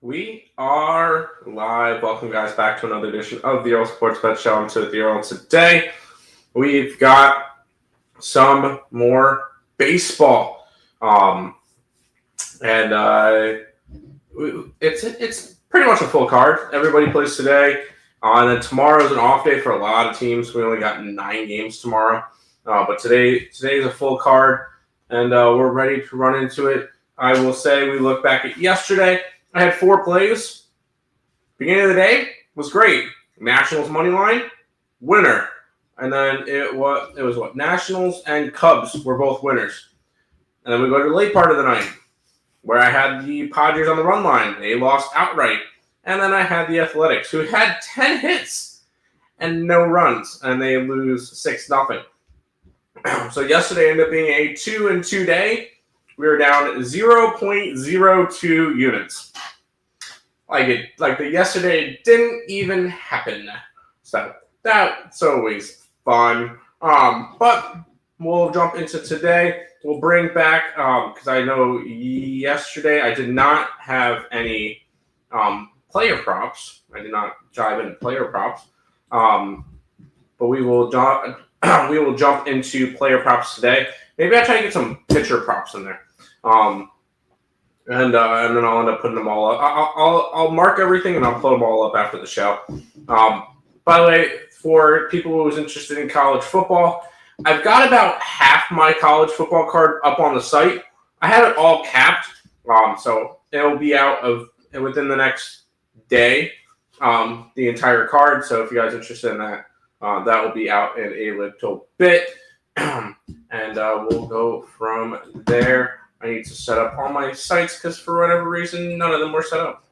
We are live. Welcome, guys, back to another edition of the Earle Sports Bet Show. I'm with the Earle. Today, we've got some more baseball, it's pretty much a full card. Everybody plays today, and then tomorrow is an off day for a lot of teams. We only got 9 games tomorrow, but today is a full card, and we're ready to run into it. I will say we look back at yesterday. I had 4 plays. Beginning of the day was great. Nationals money line, winner. And then it was what? Nationals and Cubs were both winners. And then we go to the late part of the night, where I had the Padres on the run line. They lost outright. And then I had the Athletics, who had 10 hits and no runs, and they lose 6-0. So yesterday ended up being a 2-2 day. We were down 0.02 units. Like the yesterday didn't even happen. So that's always fun. But we'll jump into today. We'll bring back, because I know yesterday I did not have any player props. I did not dive into player props. But we will jump into player props today. Maybe I'll try to get some pitcher props in there. And then I'll end up putting them all up. I'll mark everything and I'll put them all up after the show. By the way, for people who was interested in college football, I've got about half my college football card up on the site. I have it all capped, so it'll be out within the next day, the entire card. So if you guys are interested in that, that will be out in a little bit. And we'll go from there. I need to set up all my sites because for whatever reason, none of them were set up.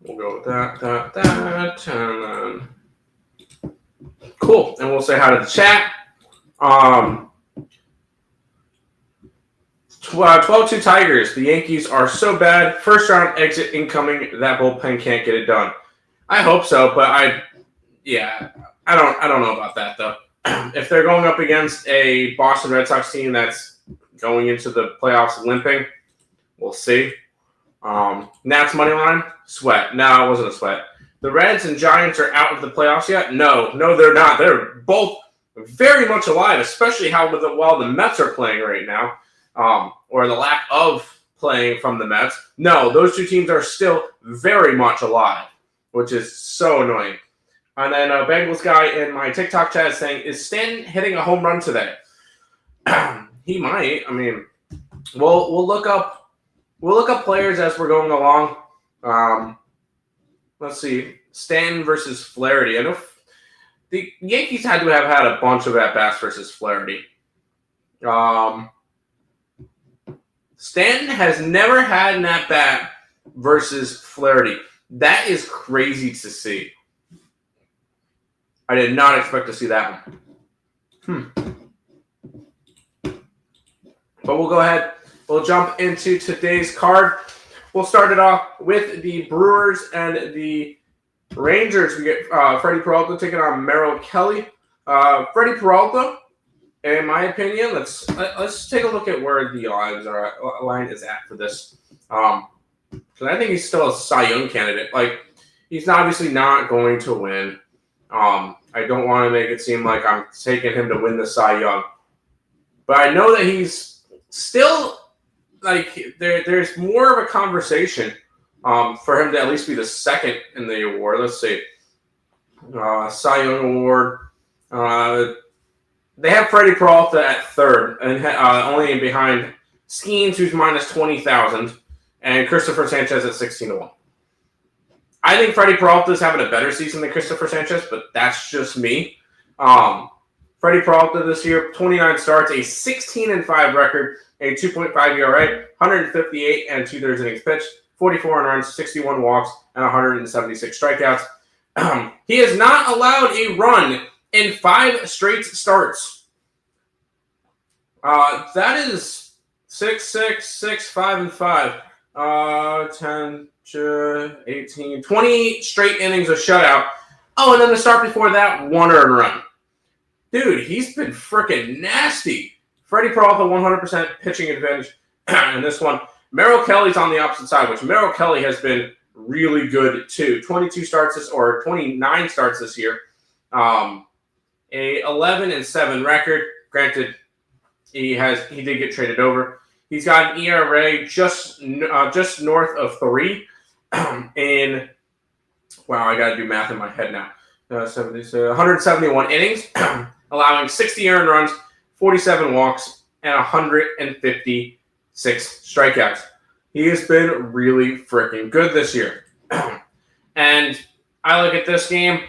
We'll go with that, and then cool. And we'll say hi to the chat. 12-2 Tigers. The Yankees are so bad. First round exit incoming. That bullpen can't get it done. I hope so, but I don't know about that though. If they're going up against a Boston Red Sox team that's going into the playoffs limping, we'll see. Nats money line, sweat. No, it wasn't a sweat. The Reds and Giants are out of the playoffs yet? No, they're not. They're both very much alive, especially how well the Mets are playing right now, or the lack of playing from the Mets. No, those two teams are still very much alive, which is so annoying. And then a Bengals guy in my TikTok chat is saying, is Stanton hitting a home run today? He might. I mean, we'll look up players as we're going along. Let's see. Stanton versus Flaherty. I know the Yankees had to have had a bunch of at-bats versus Flaherty. Stanton has never had an at-bat versus Flaherty. That is crazy to see. I did not expect to see that one. But we'll go ahead. We'll jump into today's card. We'll start it off with the Brewers and the Rangers. We get Freddie Peralta taking on Merrill Kelly. Freddie Peralta, in my opinion, let's take a look at where the line is at for this. Because I think he's still a Cy Young candidate. Like, he's obviously not going to win. I don't want to make it seem like I'm taking him to win the Cy Young. But I know that he's still, like, there's more of a conversation for him to at least be the second in the award. Let's see. Cy Young Award. They have Freddie Peralta at third, and only behind Skeens, who's minus 20,000, and Christopher Sanchez at 16-1. I think Freddie Peralta is having a better season than Christopher Sanchez, but that's just me. Freddie Peralta this year, 29 starts, a 16-5 record, a 2.5 ERA, 158 and 2/3 innings pitched, 44 runs, 61 walks, and 176 strikeouts. He has not allowed a run in 5 straight starts. That is 6-6, 6-5, and 5. 10. 18, 20 straight innings of shutout. Oh, and then the start before that, 1 earned run. Dude, he's been freaking nasty. Freddie Peralta, 100% pitching advantage. And this one, Merrill Kelly's on the opposite side, which Merrill Kelly has been really good too. 29 starts this year. A 11-7 record. Granted, he did get traded over. He's got an ERA just north of 3. In wow, I got to do math in my head now. 171 innings, allowing 60 earned runs, 47 walks, and 156 strikeouts. He has been really freaking good this year. And I look at this game,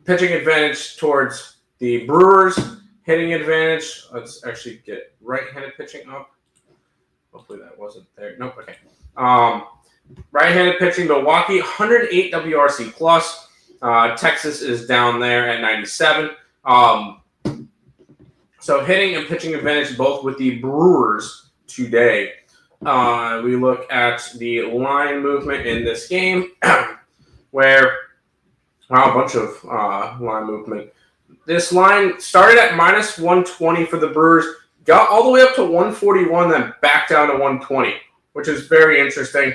pitching advantage towards the Brewers, hitting advantage. Let's actually get right-handed pitching up. Hopefully that wasn't there. Nope, okay. Right-handed pitching, Milwaukee, 108 WRC plus. Texas is down there at 97. So hitting and pitching advantage both with the Brewers today. We look at the line movement in this game, where a bunch of line movement. This line started at minus 120 for the Brewers, got all the way up to 141, then back down to 120, which is very interesting.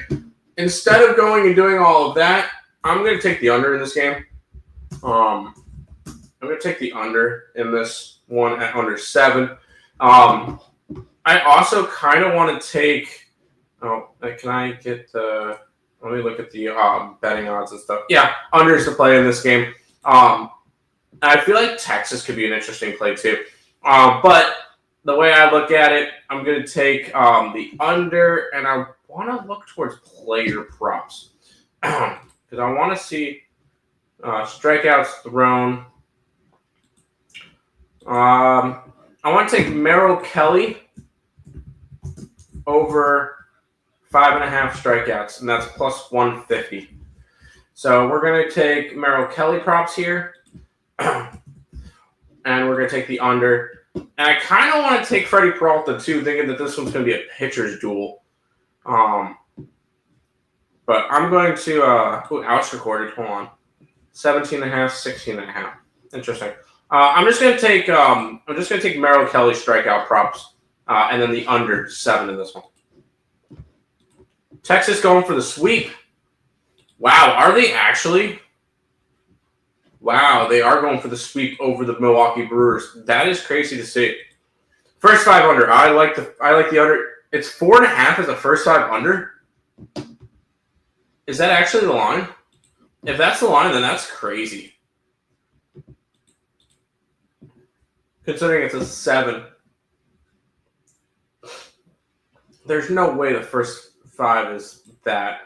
Instead of going and doing all of that, I'm going to take the under in this game. I'm going to take the under in this one at under 7. I also kind of want to take. Can I get the? Let me look at the betting odds and stuff. Yeah, unders to play in this game. I feel like Texas could be an interesting play too. But the way I look at it, I'm going to take the under, and I want to look towards player props because I want to see strikeouts thrown. I want to take Merrill Kelly over 5.5 strikeouts, and that's plus 150. So we're going to take Merrill Kelly props here, and we're going to take the under. And I kind of want to take Freddie Peralta too, thinking that this one's going to be a pitcher's duel. But I'm going to outs recorded. Hold on, 17.5, 16.5. Interesting. I'm just going to take Merrill Kelly strikeout props, and then the under 7 in this one. Texas going for the sweep. Wow, are they actually? Wow, they are going for the sweep over the Milwaukee Brewers. That is crazy to see. First 5 under. I like the under. It's 4.5 as a first 5 under. Is that actually the line? If that's the line, then that's crazy. Considering it's a 7. There's no way the first 5 is that.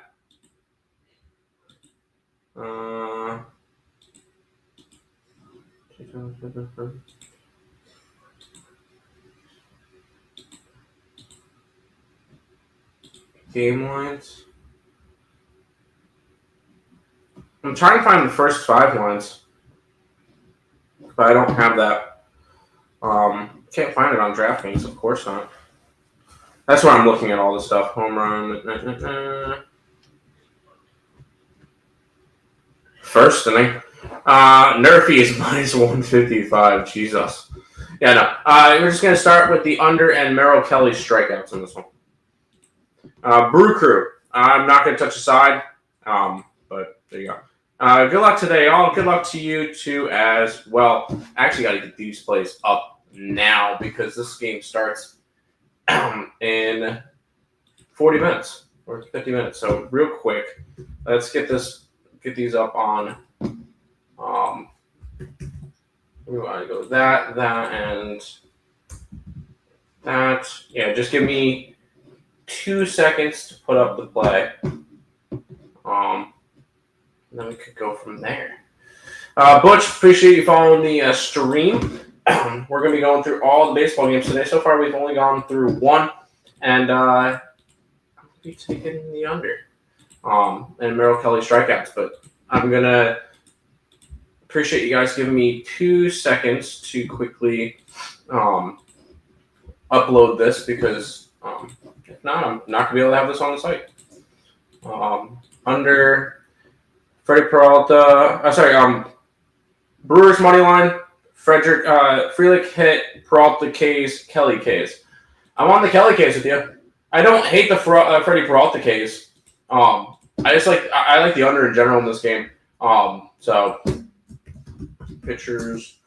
Game lines. I'm trying to find the first 5 lines, but I don't have that. Can't find it on DraftKings, of course not. That's why I'm looking at all this stuff. Home run. First inning. Nerfy is minus 155. Jesus. Yeah, no. We're just going to start with the under and Merrill Kelly strikeouts in this one. Brew Crew. I'm not going to touch a side, but there you go. Good luck today, all. Good luck to you, too, as well. I actually got to get these plays up now because this game starts in 40 minutes or 50 minutes. So real quick, let's get these up on. We want to go that, and that. Yeah, just give me 2 seconds to put up the play. And then we could go from there. Butch, appreciate you following the stream. We're going to be going through all the baseball games today. So far, we've only gone through one, and I'm going to be taking the under and Merrill Kelly strikeouts. But I'm going to appreciate you guys giving me 2 seconds to quickly upload this because if not, I'm not going to be able to have this on the site. Under Freddie Peralta, Brewers money line, Frelick hit Peralta K's, Kelly K's. I'm on the Kelly K's with you. I don't hate the Freddie Peralta K's. I just I like the under in general in this game. So pitchers.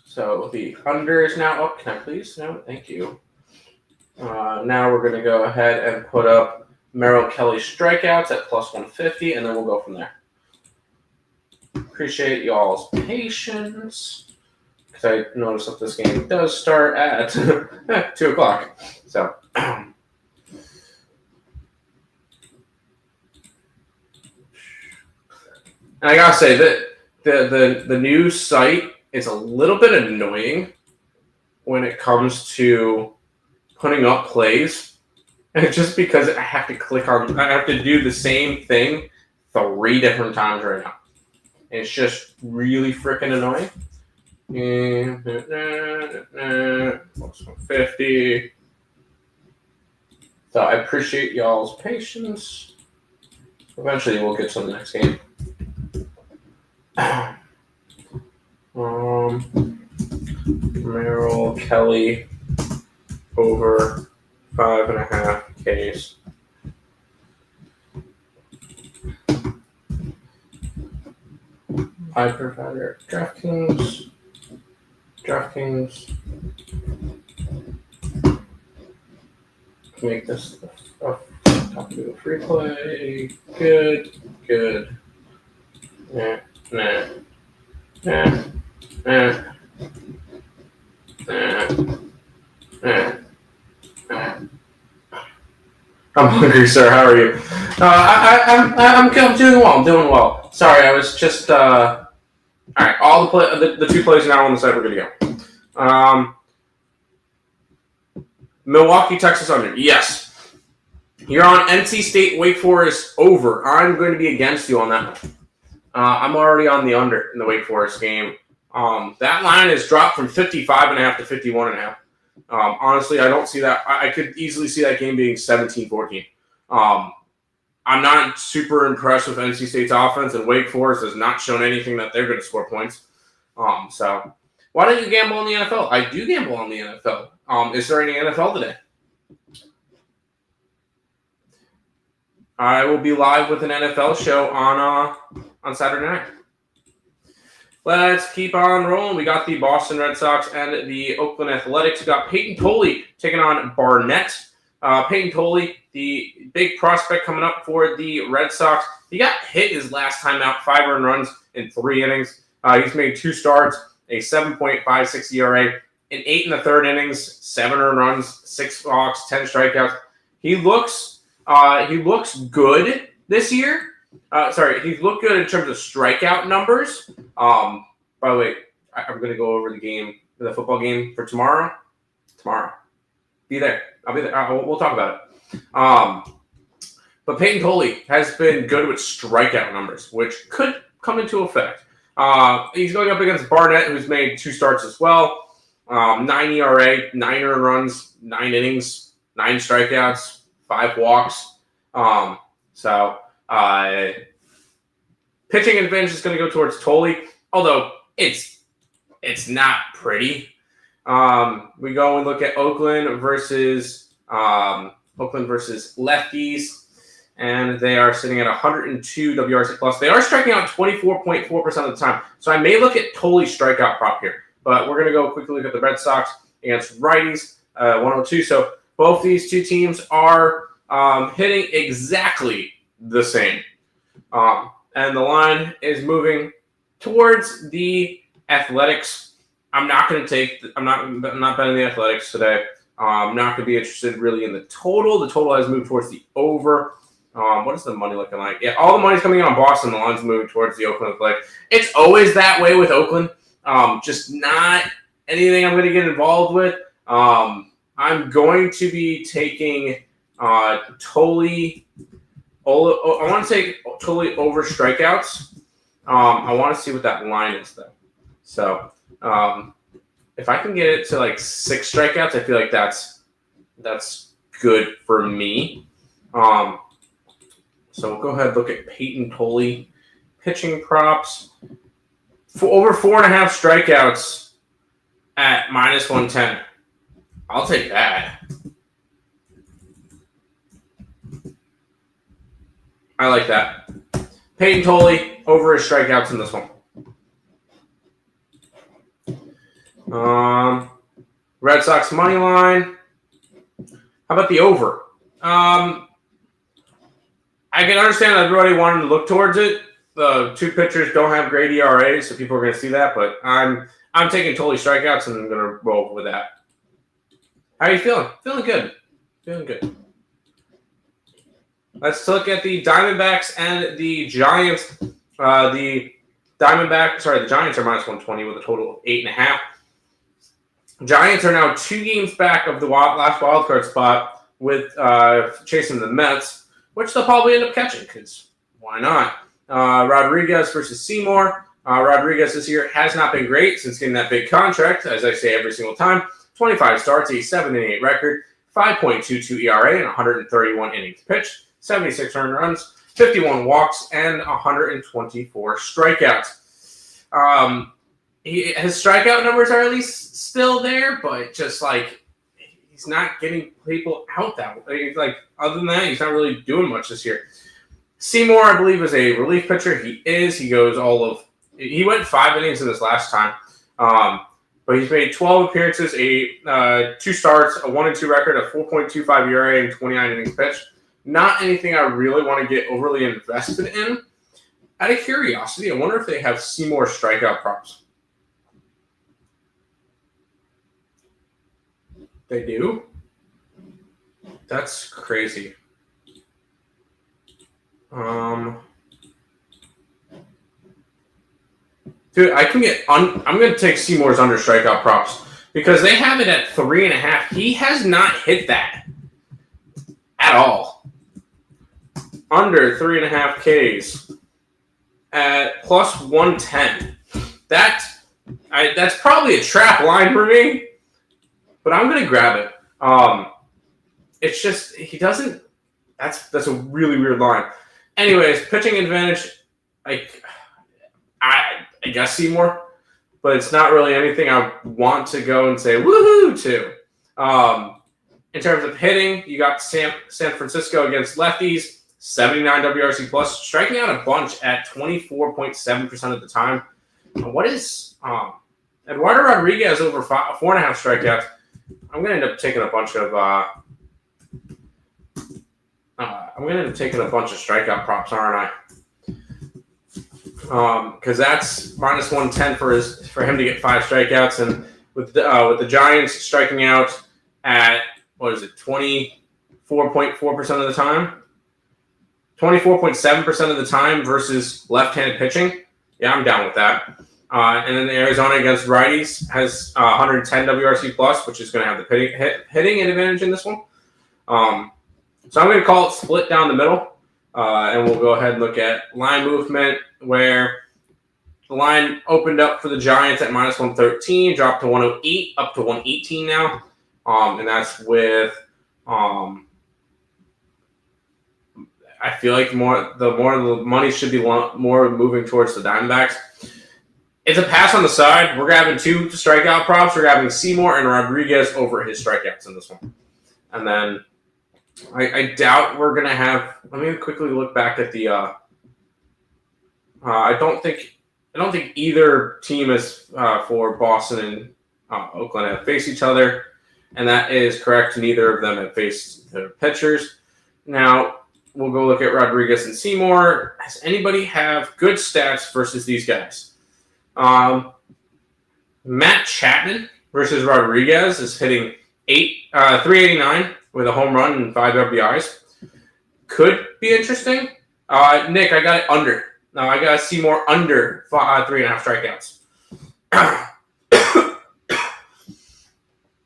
So the under is now up. Can I please? No, thank you. Now we're going to go ahead and put up Merrill Kelly strikeouts at plus 150, and then we'll go from there. Appreciate y'all's patience, because I noticed that this game does start at 2 o'clock. So, and I gotta say that the new site is a little bit annoying when it comes to putting up plays. And just because I have to do the same thing 3 different times right now. It's just really freaking annoying. Plus 150. So I appreciate y'all's patience. Eventually we'll get to the next game. Merrill Kelly over 5.5 Ks. I provider DraftKings. Make this a free play. Good. Nah. I'm hungry, sir. How are you? I'm doing well. I'm doing well. Sorry, I was just all right. All the 2 plays now on the site. We're good to go. Milwaukee, Texas under. Yes. You're on NC State, Wake Forest over. I'm going to be against you on that one. I'm already on the under in the Wake Forest game. That line has dropped from 55.5 to 51.5. Honestly, I don't see that. I could easily see that game being 17-14. I'm not super impressed with NC State's offense, and Wake Forest has not shown anything that they're going to score points. So why don't you gamble on the NFL? I do gamble on the NFL. Is there any NFL today? I will be live with an NFL show on Saturday night. Let's keep on rolling. We got the Boston Red Sox and the Oakland Athletics. We got Peyton Tolley taking on Barnett. Peyton Tolley, the big prospect coming up for the Red Sox. He got hit his last time out, 5 earned runs in 3 innings. He's made 2 starts, a 7.56 ERA, in 8 1/3 innings, 7 earned runs, 6 walks, 10 strikeouts. He looks good this year. He's looked good in terms of strikeout numbers. By the way, I'm going to go over the football game for tomorrow. Be there. I'll be there. We'll talk about it. But Peyton Tolley has been good with strikeout numbers, which could come into effect. He's going up against Barnett, who's made 2 starts as well. 9 ERA, 9 earned runs, 9 innings, 9 strikeouts, 5 walks. Pitching advantage is going to go towards Tolley, although it's not pretty. We go and look at Oakland versus lefties, and they are sitting at 102 WRC plus. They are striking out 24.4% of the time, so I may look at Tolley's strikeout prop here. But we're going to go quickly look at the Red Sox against righties, 102. So both these 2 teams are hitting exactly the same. And the line is moving towards the Athletics. I'm not betting the Athletics today. I'm not going to be interested really in the total. The total has moved towards the over. What is the money looking like? Yeah, all the money's coming in on Boston. The line's moving towards the Oakland Athletics. It's always that way with Oakland. Just not anything I'm going to get involved with. I'm going to be taking Tolley I want to take totally over strikeouts. I want to see what that line is though. So if I can get it to like 6 strikeouts, I feel like that's good for me. So we'll go ahead and look at Peyton Tolley pitching props for over 4.5 strikeouts at -110. I'll take that. I like that. Peyton Tolley over his strikeouts in this one. Red Sox money line. How about the over? I can understand everybody wanting to look towards it. The 2 pitchers don't have great ERAs, so people are going to see that. But I'm taking Tolley strikeouts, and I'm going to roll with that. How are you feeling? Feeling good. Feeling good. Let's look at the Diamondbacks and the Giants. The Giants are -120 with a total of 8.5. Giants are now 2 games back of the last wildcard spot with chasing the Mets, which they'll probably end up catching because why not? Rodriguez versus Seymour. Rodriguez this year has not been great since getting that big contract, as I say every single time. 25 starts, a 7-8 record, 5.22 ERA, and 131 innings pitched, 76 earned runs, 51 walks, and 124 strikeouts. His strikeout numbers are at least still there, but just like he's not getting people out that way. Like other than that, he's not really doing much this year. Seymour, I believe, is a relief pitcher. He went 5 innings in this last time, but he's made 12 appearances, 2 starts, a 1-2 record, a 4.25 ERA, and 29 innings pitched. Not anything I really want to get overly invested in. Out of curiosity, I wonder if they have Seymour strikeout props. They do? That's crazy. Dude, I'm going to take Seymour's under strikeout props because they have it at 3.5. He has not hit that at all. Under 3.5 Ks at +110. That's probably a trap line for me, but I'm going to grab it. It's just he doesn't. That's a really weird line. Anyways, pitching advantage. I guess Seymour, but it's not really anything I want to go and say woohoo to. In terms of hitting, you got San Francisco against lefties, 79 WRC plus, striking out a bunch at 24.7% of the time. What is Eduardo Rodriguez over 4.5 strikeouts? I'm going to end up taking a bunch of strikeout props, aren't I? Because that's -110 for him to get 5 strikeouts, and with the Giants striking out at 24.4% of the time, 24.7% of the time versus left-handed pitching. Yeah, I'm down with that. And then the Arizona against righties has 110 WRC plus, which is going to have the hitting advantage in this one. So I'm going to call it split down the middle. And we'll go ahead and look at line movement, where the line opened up for the Giants at -113, dropped to 108, up to 118 now. And that's with I feel like the more the money should be more moving towards the Diamondbacks. It's a pass on the side. We're grabbing 2 strikeout props. We're grabbing Seymour and Rodriguez over his strikeouts in this one. And then I doubt we're going to have – let me quickly look back at the I don't think either team is for Boston and Oakland have faced each other, and that is correct. Neither of them have faced their pitchers. Now, we'll go look at Rodriguez and Seymour. Does anybody have good stats versus these guys? Matt Chapman versus Rodriguez is hitting 389 with a home run and 5 RBIs. Could be interesting. Nick, I got it under. No, I got Seymour under 3.5 strikeouts. I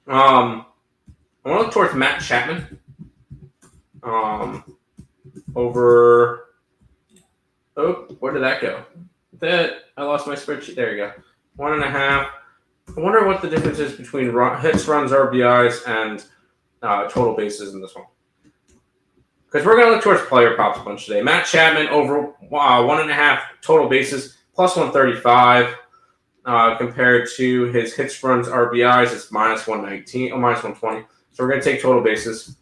want to look towards Matt Chapman. over. Oh, where did that go? I lost my spreadsheet. There you go. 1.5. I wonder what the difference is between hits, runs, RBIs, and total bases in this one. Because we're going to look towards player props a bunch today. Matt Chapman over 1.5 total bases, plus 135. Compared to his hits, runs, RBIs, it's minus 119, or minus 120. So we're going to take total bases.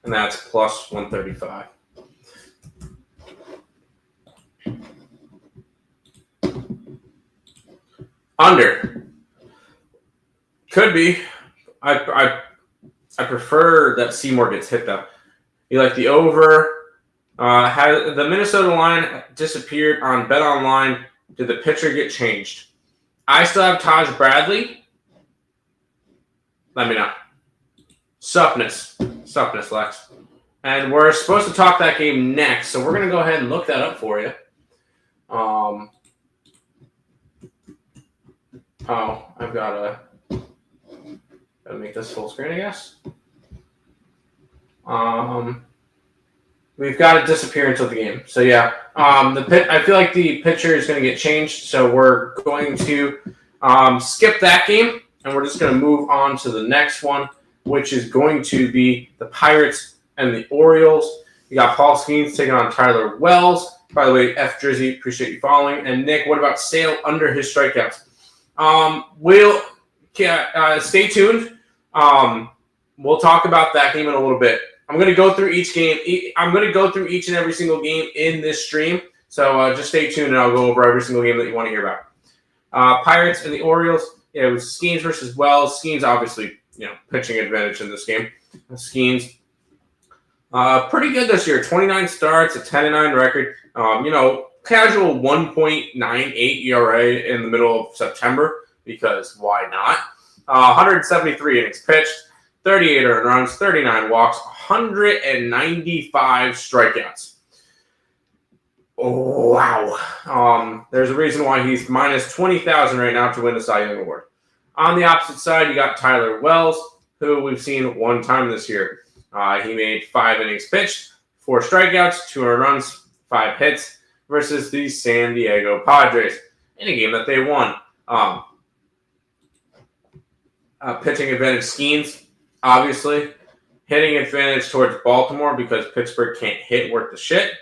And that's plus 135. Under. Could be. I prefer that Seymour gets hit, though. You like the over. The Minnesota line disappeared on Bet Online. Did the pitcher get changed? I still have Taj Bradley. Let me know. Suppness, Lex. And we're supposed to talk that game next, so we're going to go ahead and look that up for you. I've got to make this full screen, I guess. We've got to disappear until the game. So, yeah. I feel like the pitcher is going to get changed, so we're going to skip that game, and we're just going to move on to the next one, which is going to be the Pirates and the Orioles. You got Paul Skeens taking on Tyler Wells. By the way, F Drizzy, appreciate you following. And Nick, what about Sale under his strikeouts? Stay tuned. We'll talk about that game in a little bit. I'm going to go through each game. I'm going to go through each and every single game in this stream. So just stay tuned, and I'll go over every single game that you want to hear about. Pirates and the Orioles. Yeah, it was Skeens versus Wells. Skeens, obviously, pitching advantage in this game. Skeens, pretty good this year. 29 starts, a 10-9 record. Casual 1.98 ERA in the middle of September, because why not? 173 innings pitched, 38 earned runs, 39 walks, 195 strikeouts. Oh, wow. There's a reason why he's minus 20,000 right now to win the Cy Young Award. On the opposite side, you got Tyler Wells, who we've seen one time this year. He made 5 innings pitched, 4 strikeouts, 2 earned runs, 5 hits versus the San Diego Padres in a game that they won. Pitching advantage Skeens, obviously. Hitting advantage towards Baltimore because Pittsburgh can't hit worth the shit.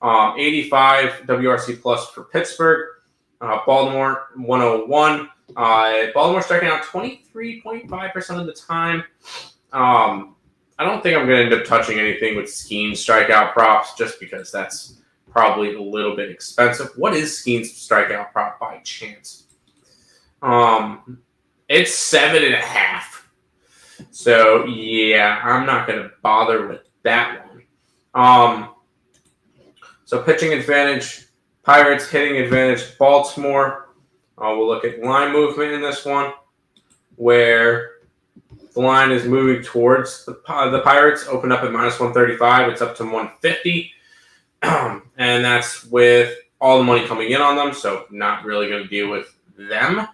85 WRC plus for Pittsburgh. Baltimore 101. Baltimore striking out 23.5% of the time. I don't think I'm going to end up touching anything with Skeens strikeout props just because that's probably a little bit expensive. What is Skeens strikeout prop by chance? It's 7.5. So, yeah, I'm not going to bother with that one. So, pitching advantage, Pirates, hitting advantage, Baltimore. We'll look at line movement in this one, where the line is moving towards the Pirates. Open up at minus 135. It's up to 150. And that's with all the money coming in on them, so not really going to deal with them.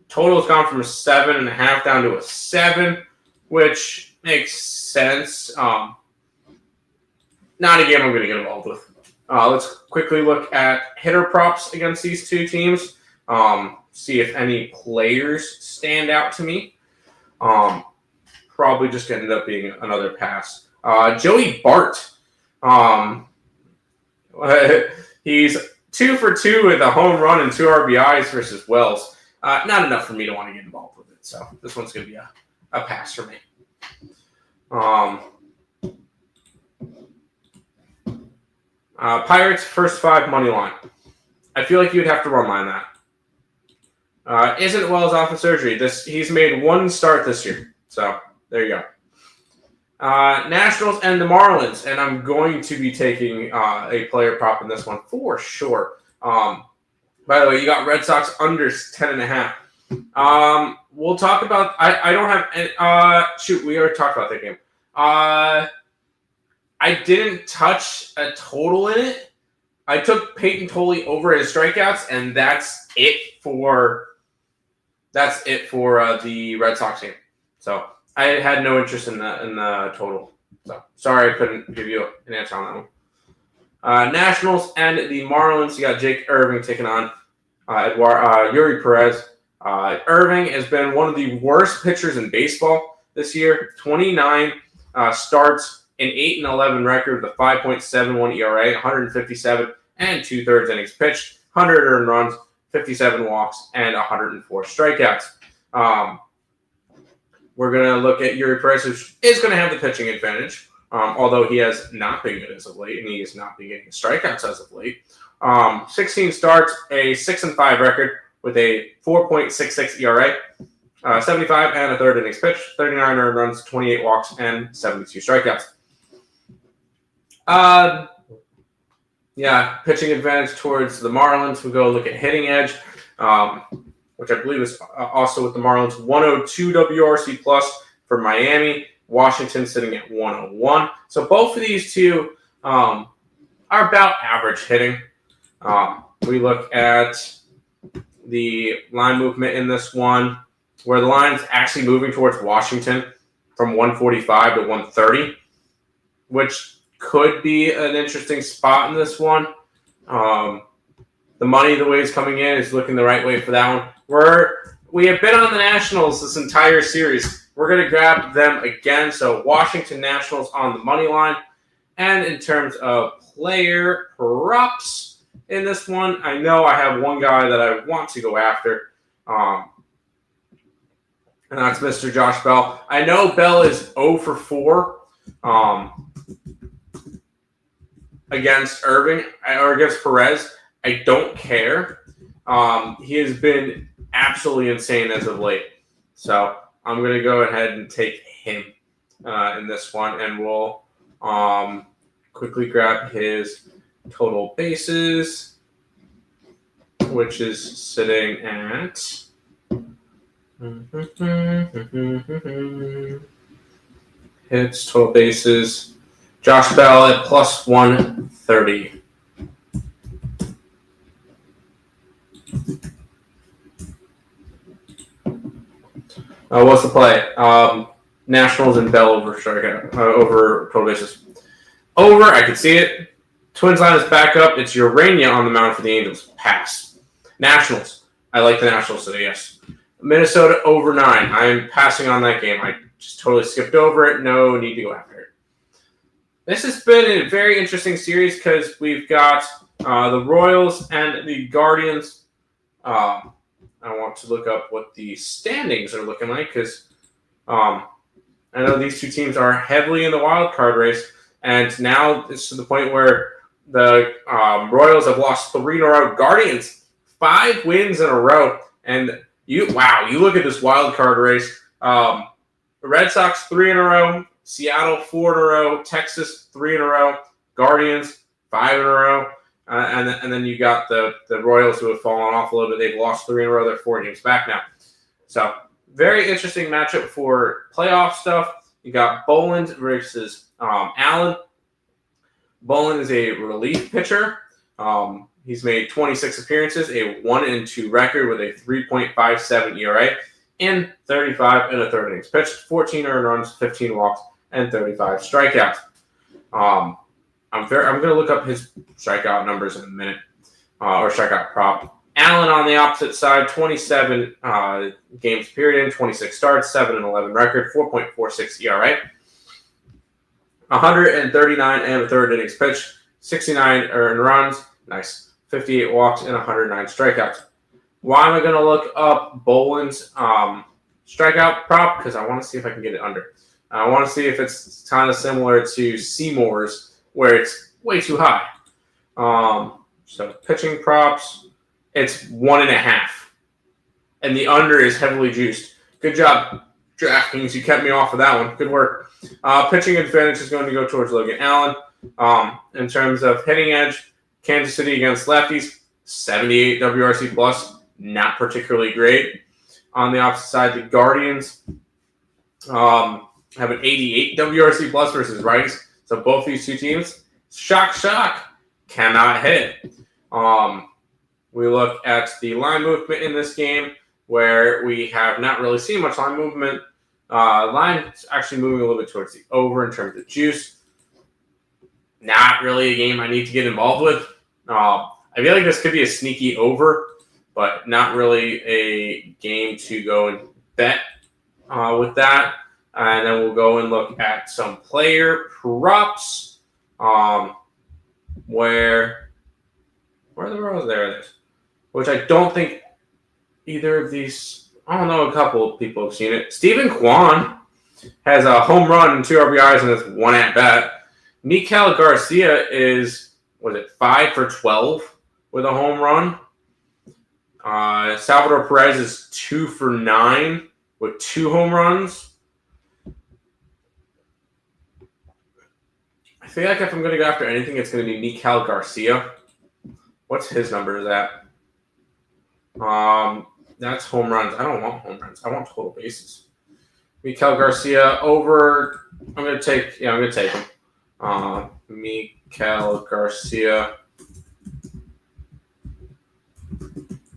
Total has gone from a 7.5 down to a 7, which makes sense. Not a game I'm going to get involved with. Let's quickly look at hitter props against these two teams. See if any players stand out to me. Probably just ended up being another pass. Joey Bart. He's 2 for 2 with a home run and 2 RBIs versus Wells. Not enough for me to want to get involved with it. So this one's going to be a pass for me. Pirates first 5 money line. I feel like you'd have to run line that. Isn't Wells off of surgery? He's made 1 start this year. So there you go. Nationals and the Marlins, and I'm going to be taking a player prop in this one for sure. By the way, you got Red Sox under 10.5. We'll talk about. I don't have. We already talked about that game. I didn't touch a total in it. I took Peyton Tolley over his strikeouts, and that's it for that's it for the Red Sox game. So I had no interest in the total. So sorry I couldn't give you an answer on that one. Nationals and the Marlins. You got Jake Irving taking on Yuri Perez. Irving has been one of the worst pitchers in baseball this year. 29 starts, an 8-11 record with a 5.71 ERA, 157 and 2/3 innings pitched, 100 earned runs, 57 walks, and 104 strikeouts. We're going to look at Yuri Perez, who is going to have the pitching advantage, although he has not been good as of late, and he has not been getting strikeouts as of late. 16 starts, a 6-5 record with a 4.66 ERA, 75 and a third innings pitched, 39 earned runs, 28 walks, and 72 strikeouts. Pitching advantage towards the Marlins. We go look at hitting edge, which I believe is also with the Marlins. 102 WRC plus for Miami. Washington sitting at 101. So both of these two are about average hitting. We look at the line movement in this one, where the line's actually moving towards Washington from 145 to 130, which could be an interesting spot in this one. The money, the way it's coming in, is looking the right way for that one. We have been on the Nationals this entire series. We're going to grab them again. So Washington Nationals on the money line. And in terms of player props in this one, I know I have one guy that I want to go after. And that's Mr. Josh Bell. I know Bell is 0 for 4 against Irving or against Perez. I don't care. He has been absolutely insane as of late. So I'm going to go ahead and take him in this one, and we'll quickly grab his total bases, which is sitting at hits, total bases. Josh Bell at plus 130. What's the play? Nationals and Bell over strikeout, over total bases. Over, I can see it. Twins line is back up. It's Urania on the mound for the Angels. Pass. Nationals. I like the Nationals today, yes. Minnesota over 9. I am passing on that game. I just totally skipped over it. No need to go after it. This has been a very interesting series because we've got the Royals and the Guardians. I want to look up what the standings are looking like because I know these two teams are heavily in the wild card race, and now it's to the point where the Royals have lost 3 in a row. Guardians 5 wins in a row, and you look at this wild card race. The Red Sox 3 in a row, Seattle 4 in a row, Texas 3 in a row, Guardians 5 in a row. And then you got the Royals who have fallen off a little bit. They've lost 3 in a row. They're 4 games back now. So very interesting matchup for playoff stuff. You got Boland versus Allen. Boland is a relief pitcher. He's made 26 appearances, a 1-2 record with a 3.57 ERA, in 35 and a third innings pitched, 14 earned runs, 15 walks, and 35 strikeouts. I'm going to look up his strikeout numbers in a minute, or strikeout prop. Allen on the opposite side, 27 games period in, 26 starts, 7-11 record, 4.46 ERA, 139 and a third innings pitched, 69 earned runs, nice, 58 walks, and 109 strikeouts. Why am I going to look up Boland's strikeout prop? Because I want to see if I can get it under. I want to see if it's kind of similar to Seymour's, where it's way too high. So pitching props, it's 1.5. And the under is heavily juiced. Good job, DraftKings. You kept me off of that one. Good work. Pitching advantage is going to go towards Logan Allen. In terms of hitting edge, Kansas City against lefties, 78 WRC plus, not particularly great. On the opposite side, the Guardians have an 88 WRC plus versus righties. So both these two teams, shock, cannot hit. We look at the line movement in this game. where we have not really seen much line movement. Line's actually moving a little bit towards the over in terms of juice. Not really a game I need to get involved with. I feel like this could be a sneaky over, but not really a game to go and bet with that. And then we'll go and look at some player props. Where are the Royals? There it is. Which I don't think either of these. I don't know. A couple of people have seen it. Stephen Kwan has a home run and 2 RBIs and it's 1 at bat. Miguel Garcia is 5 for 12 with a home run. Salvador Perez is 2 for 9 with 2 home runs. I feel like if I'm going to go after anything, it's going to be Miguel Garcia. What's his number? Is that? That's home runs. I don't want home runs. I want total bases. Miguel Garcia over. I'm going to take him. Miguel Garcia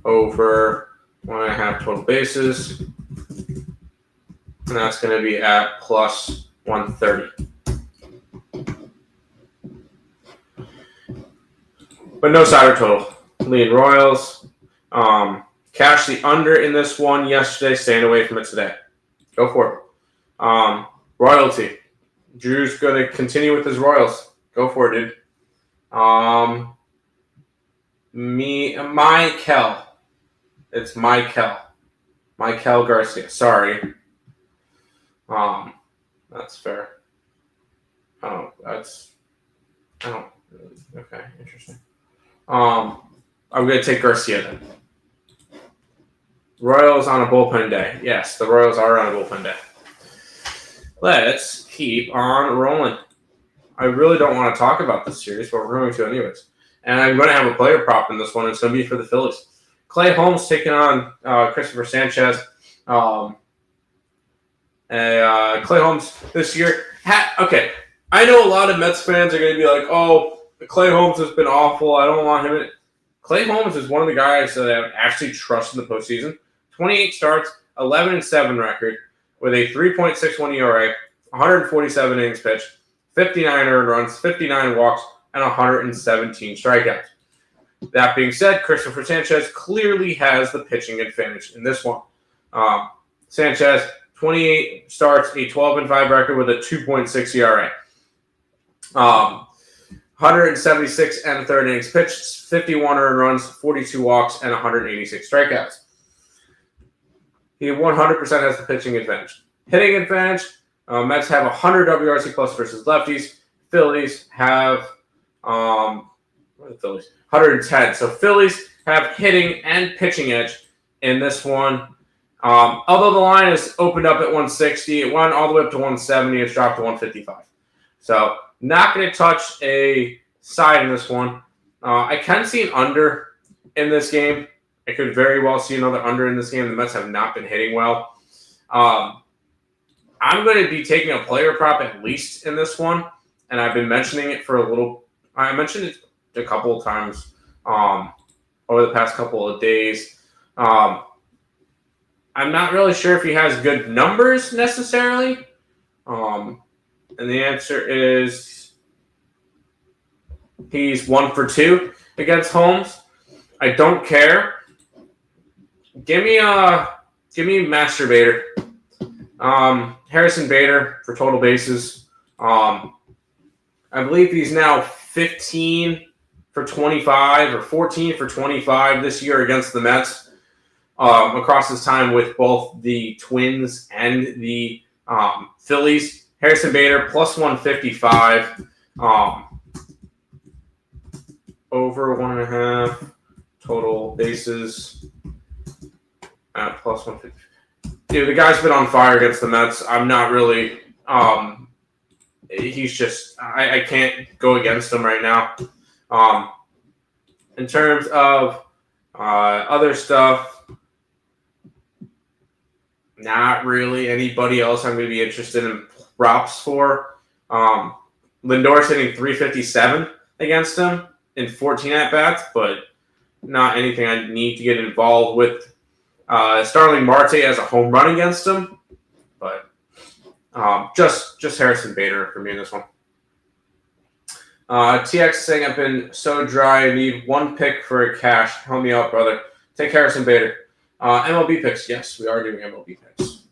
over 1.5 total bases. And that's going to be at plus 130. But no side or total. Lead Royals. Cash the under in this one yesterday. Staying away from it today. Go for it. Royalty. Drew's going to continue with his Royals. Go for it, dude. Michael. It's Michael. Miguel Garcia. Sorry. That's fair. Okay, interesting. I'm going to take Garcia then. Royals on a bullpen day. Yes, the Royals are on a bullpen day. Let's keep on rolling. I really don't want to talk about this series, but we're going to anyways. And I'm going to have a player prop in this one. It's going to be for the Phillies. Clay Holmes taking on Christopher Sanchez. Clay Holmes this year. Okay, I know a lot of Mets fans are going to be like, oh, Clay Holmes has been awful. I don't want him in it. Clay Holmes is one of the guys that I actually trust in the postseason. 28 starts, 11-7 record with a 3.61 ERA, 147 innings pitched, 59 earned runs, 59 walks, and 117 strikeouts. That being said, Christopher Sanchez clearly has the pitching advantage in this one. Sanchez, 28 starts, a 12-5 record with a 2.6 ERA. 176 and a third innings pitched, 51 earned runs, 42 walks, and 186 strikeouts. He 100% has the pitching advantage. Hitting advantage, Mets have 100 WRC plus versus lefties. Phillies have, what are the Phillies? 110. So Phillies have hitting and pitching edge in this one. Although the line is opened up at 160, it went all the way up to 170. It's dropped to 155. So not going to touch a side in this one. I can see an under in this game. I could very well see another under in this game. The Mets have not been hitting well. I'm going to be taking a player prop at least in this one, and I've been mentioning it for a little. I mentioned it a couple of times over the past couple of days. I'm not really sure if he has good numbers necessarily. And the answer is he's 1 for 2 against Holmes. I don't care. Give me Masturbator. Harrison Bader for total bases. I believe he's now 15 for 25 or 14 for 25 this year against the Mets. Across his time with both the Twins and the Phillies. Harrison Bader plus 155. Over 1.5 total bases at plus 150. Dude, the guy's been on fire against the Mets. I'm not really. He's just. I can't go against him right now. In terms of other stuff, not really anybody else I'm going to be interested in props for. Lindor's hitting 357 against him in 14 at-bats, but not anything I need to get involved with. Starling Marte has a home run against him, but just Harrison Bader for me in this one. TX saying I've been so dry. I need one pick for a cash. Help me out, brother. Take Harrison Bader. MLB picks. Yes, we are doing MLB picks.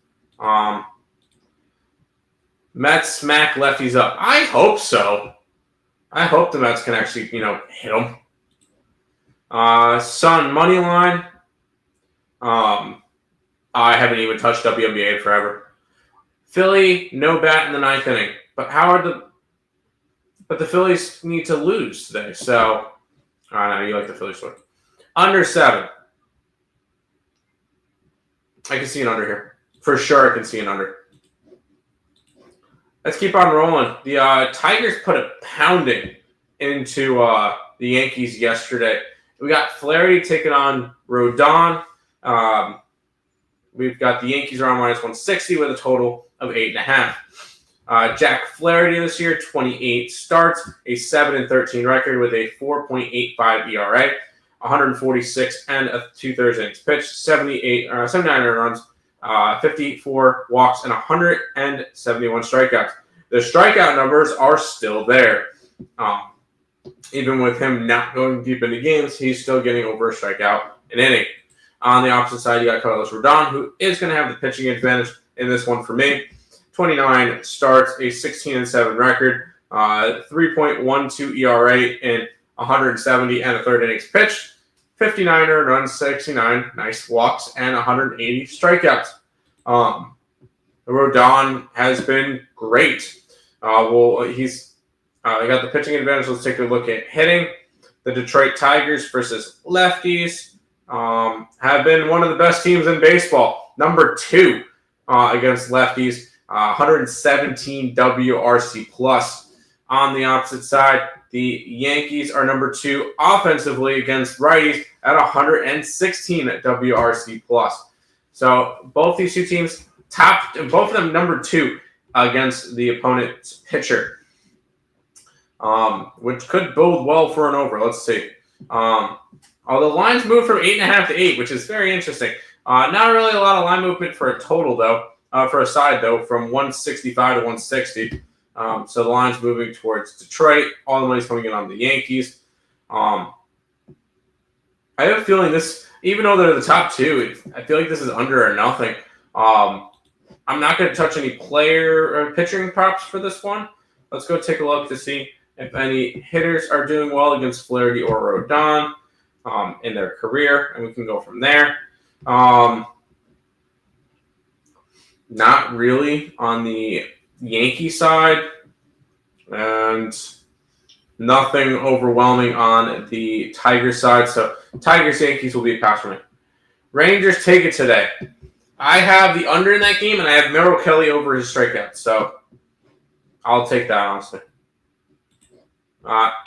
Mets smack lefties up. I hope so. I hope the Mets can actually, hit them. Sun money line. I haven't even touched WNBA in forever. Philly, no bat in the ninth inning. But the Phillies need to lose today. So, I know you like the Phillies story. Under 7. I can see an under here. For sure I can see an under. Let's keep on rolling. The Tigers put a pounding into the Yankees yesterday. We got Flaherty taking on Rodon. We've got the Yankees around -160 with a total of 8.5. Jack Flaherty this year, 28 starts, a 7-13 record with a 4.85 ERA, 146 and a 2/3 innings pitched, 79 runs, 54 walks, and 171 strikeouts. The strikeout numbers are still there. Even with him not going deep into games, he's still getting over a strikeout an inning. On the opposite side, you got Carlos Rodon, who is going to have the pitching advantage in this one for me. 29 starts, a 16-7 record, 3.12 ERA in 170 and a third innings pitched, 59 earned runs, 69 nice walks, and 180 strikeouts. Rodon has been great. He's got the pitching advantage. Let's take a look at hitting. The Detroit Tigers versus lefties have been one of the best teams in baseball. Number 2 against lefties, 117 WRC plus. On the opposite side, the Yankees are number 2 offensively against righties at 116 WRC plus. So both these two teams both of them number 2 against the opponent's pitcher, which could bode well for an over. Let's see. Although lines moved from 8.5 to 8, which is very interesting. Not really a lot of line movement for a total though. For a side though, from 165 to 160. So the line's moving towards Detroit. All the money's coming in on the Yankees. I have a feeling this, even though they're the top 2, I feel like this is under or nothing. I'm not going to touch any player or pitching props for this one. Let's go take a look to see if any hitters are doing well against Flaherty or Rodon in their career, and we can go from there. Not really on the Yankee side, and nothing overwhelming on the Tigers side. So Tigers-Yankees will be a pass for me. Rangers take it today. I have the under in that game, and I have Merrill Kelly over his strikeouts. So I'll take that, honestly.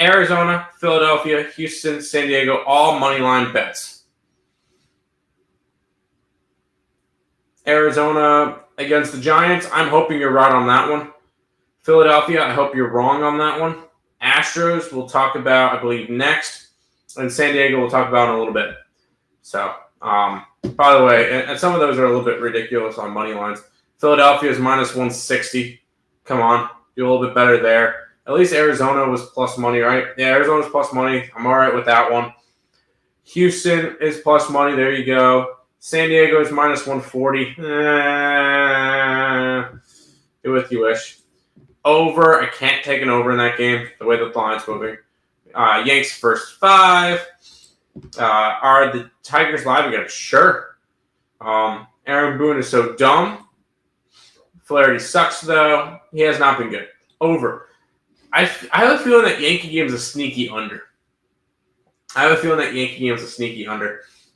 Arizona, Philadelphia, Houston, San Diego, all money line bets. Arizona against the Giants, I'm hoping you're right on that one. Philadelphia, I hope you're wrong on that one. Astros, we'll talk about, I believe, next. And San Diego, we'll talk about in a little bit. So, by the way, and some of those are a little bit ridiculous on money lines. Philadelphia is -160. Come on, do a little bit better there. At least Arizona was plus money, right? Yeah, Arizona's plus money. I'm all right with that one. Houston is plus money. There you go. San Diego is -140. Do what you wish. Over. I can't take an over in that game, the way the line's moving. Yanks first 5. Are the Tigers live again? Sure. Aaron Boone is so dumb. Flaherty sucks, though. He has not been good. Over. I have a feeling that Yankee game is a sneaky under.